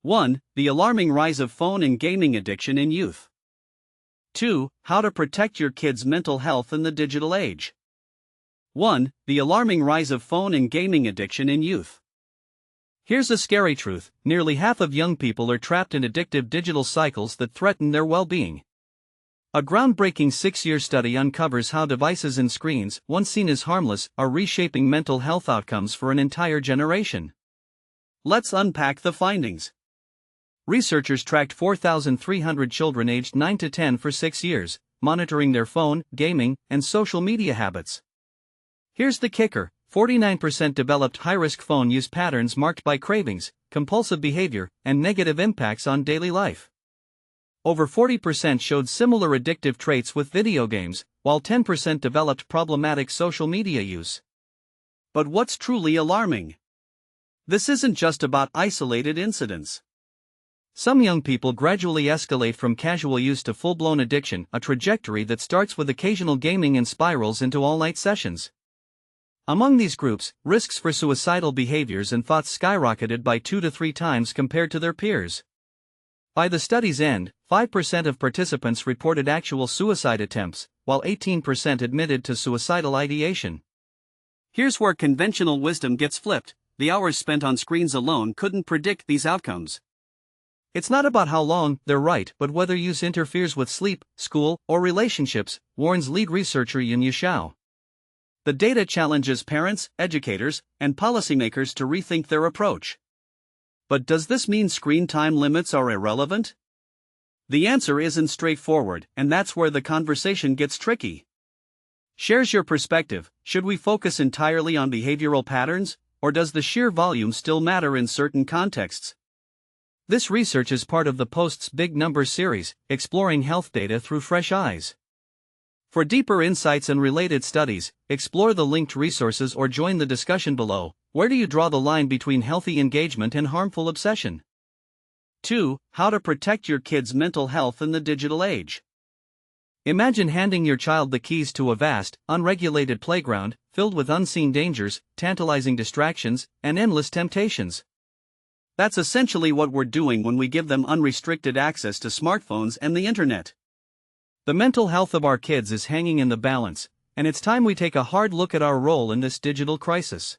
1. The alarming rise of phone and gaming addiction in youth. 2. How to protect your kids' mental health in the digital age. 1. The alarming rise of phone and gaming addiction in youth. Here's a scary truth: nearly half of young people are trapped in addictive digital cycles that threaten their well-being. A groundbreaking 6-year study uncovers how devices and screens, once seen as harmless, are reshaping mental health outcomes for an entire generation. Let's unpack the findings. Researchers tracked 4,300 children aged 9 to 10 for 6 years, monitoring their phone, gaming, and social media habits. Here's the kicker: 49% developed high-risk phone use patterns marked by cravings, compulsive behavior, and negative impacts on daily life. Over 40% showed similar addictive traits with video games, while 10% developed problematic social media use. But what's truly alarming? This isn't just about isolated incidents. Some young people gradually escalate from casual use to full-blown addiction, a trajectory that starts with occasional gaming and spirals into all-night sessions. Among these groups, risks for suicidal behaviors and thoughts skyrocketed by 2 to 3 times compared to their peers. By the study's end, 5% of participants reported actual suicide attempts, while 18% admitted to suicidal ideation. Here's where conventional wisdom gets flipped: the hours spent on screens alone couldn't predict these outcomes. It's not about how long they're right, but whether use interferes with sleep, school, or relationships, warns lead researcher Yun Yashao. The data challenges parents, educators, and policymakers to rethink their approach. But does this mean screen time limits are irrelevant? The answer isn't straightforward, and that's where the conversation gets tricky. Shares your perspective: should we focus entirely on behavioral patterns, or does the sheer volume still matter in certain contexts? This research is part of the Post's Big Numbers series, exploring health data through fresh eyes. For deeper insights and related studies, explore the linked resources or join the discussion below. Where do you draw the line between healthy engagement and harmful obsession? 2. How to protect your kids' mental health in the digital age. Imagine handing your child the keys to a vast, unregulated playground, filled with unseen dangers, tantalizing distractions, and endless temptations. That's essentially what we're doing when we give them unrestricted access to smartphones and the internet. The mental health of our kids is hanging in the balance, and it's time we take a hard look at our role in this digital crisis.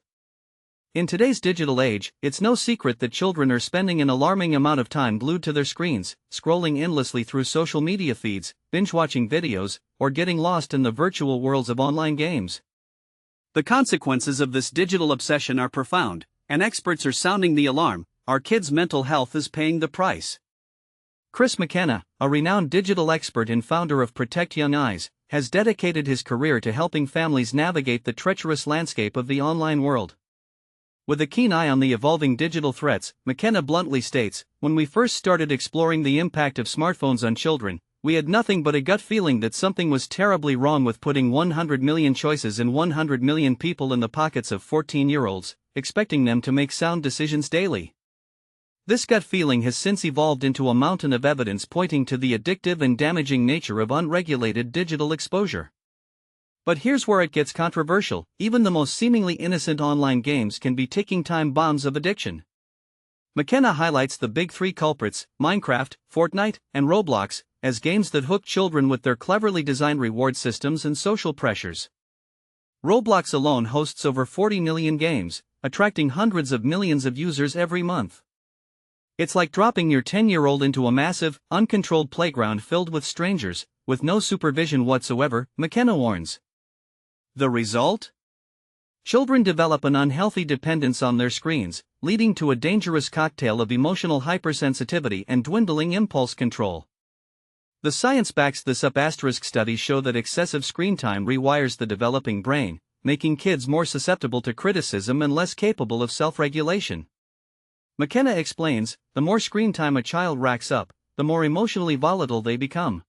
In today's digital age, it's no secret that children are spending an alarming amount of time glued to their screens, scrolling endlessly through social media feeds, binge-watching videos, or getting lost in the virtual worlds of online games. The consequences of this digital obsession are profound, and experts are sounding the alarm: our kids' mental health is paying the price. Chris McKenna, a renowned digital expert and founder of Protect Young Eyes, has dedicated his career to helping families navigate the treacherous landscape of the online world. With a keen eye on the evolving digital threats, McKenna bluntly states, "When we first started exploring the impact of smartphones on children, we had nothing but a gut feeling that something was terribly wrong with putting 100 million choices and 100 million people in the pockets of 14-year-olds, expecting them to make sound decisions daily." This gut feeling has since evolved into a mountain of evidence pointing to the addictive and damaging nature of unregulated digital exposure. But here's where it gets controversial: even the most seemingly innocent online games can be ticking time bombs of addiction. McKenna highlights the big 3 culprits: Minecraft, Fortnite, and Roblox, as games that hook children with their cleverly designed reward systems and social pressures. Roblox alone hosts over 40 million games, attracting hundreds of millions of users every month. It's like dropping your 10-year-old into a massive, uncontrolled playground filled with strangers, with no supervision whatsoever, McKenna warns. The result? Children develop an unhealthy dependence on their screens, leading to a dangerous cocktail of emotional hypersensitivity and dwindling impulse control. The science backs this up. Studies show that excessive screen time rewires the developing brain, making kids more susceptible to criticism and less capable of self-regulation. McKenna explains, the more screen time a child racks up, the more emotionally volatile they become.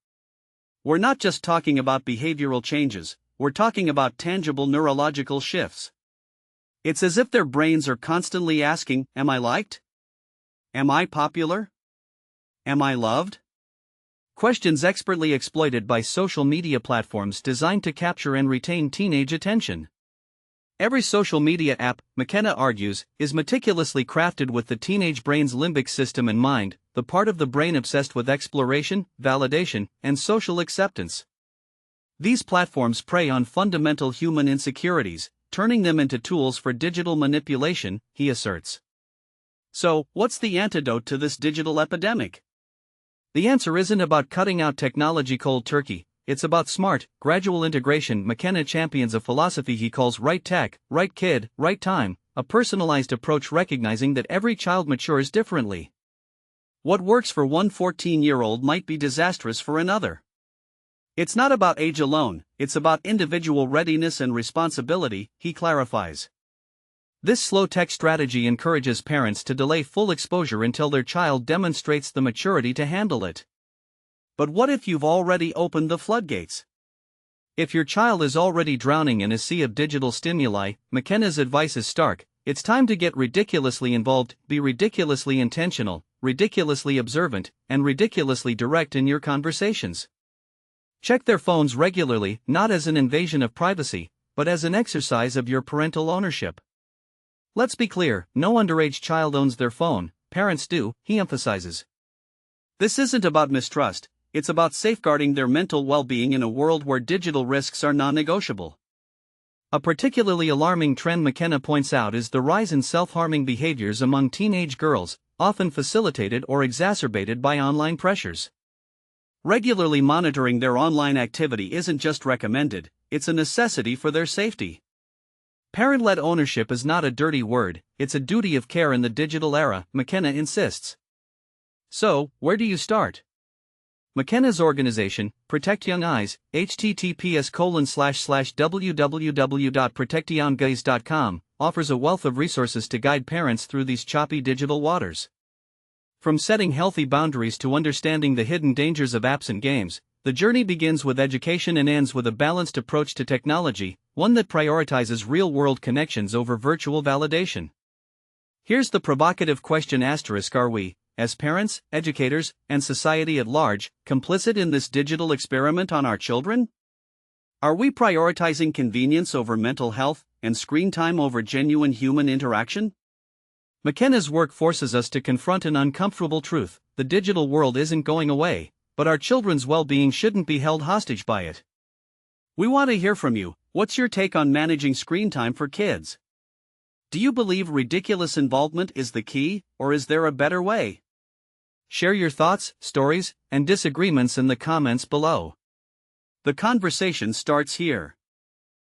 We're not just talking about behavioral changes, we're talking about tangible neurological shifts. It's as if their brains are constantly asking, am I liked? Am I popular? Am I loved? Questions expertly exploited by social media platforms designed to capture and retain teenage attention. Every social media app, McKenna argues, is meticulously crafted with the teenage brain's limbic system in mind, the part of the brain obsessed with exploration, validation, and social acceptance. These platforms prey on fundamental human insecurities, turning them into tools for digital manipulation, he asserts. So, what's the antidote to this digital epidemic? The answer isn't about cutting out technology cold turkey. It's about smart, gradual integration. McKenna champions a philosophy he calls right tech, right kid, right time, a personalized approach recognizing that every child matures differently. What works for one 14-year-old might be disastrous for another. It's not about age alone, it's about individual readiness and responsibility, he clarifies. This slow tech strategy encourages parents to delay full exposure until their child demonstrates the maturity to handle it. But what if you've already opened the floodgates? If your child is already drowning in a sea of digital stimuli, McKenna's advice is stark: it's time to get ridiculously involved, be ridiculously intentional, ridiculously observant, and ridiculously direct in your conversations. Check their phones regularly, not as an invasion of privacy, but as an exercise of your parental ownership. Let's be clear, no underage child owns their phone, parents do, he emphasizes. This isn't about mistrust. It's about safeguarding their mental well-being in a world where digital risks are non-negotiable. A particularly alarming trend McKenna points out is the rise in self-harming behaviors among teenage girls, often facilitated or exacerbated by online pressures. Regularly monitoring their online activity isn't just recommended, it's a necessity for their safety. Parent-led ownership is not a dirty word, it's a duty of care in the digital era, McKenna insists. So, where do you start? McKenna's organization, Protect Young Eyes, https://www.protectyoungeyes.com, offers a wealth of resources to guide parents through these choppy digital waters. From setting healthy boundaries to understanding the hidden dangers of apps and games, the journey begins with education and ends with a balanced approach to technology, one that prioritizes real-world connections over virtual validation. Here's the provocative question: are we, as parents, educators, and society at large, complicit in this digital experiment on our children? Are we prioritizing convenience over mental health, and screen time over genuine human interaction? McKenna's work forces us to confront an uncomfortable truth: the digital world isn't going away, but our children's well-being shouldn't be held hostage by it. We want to hear from you. What's your take on managing screen time for kids? Do you believe ridiculous involvement is the key, or is there a better way? Share your thoughts, stories, and disagreements in the comments below. The conversation starts here.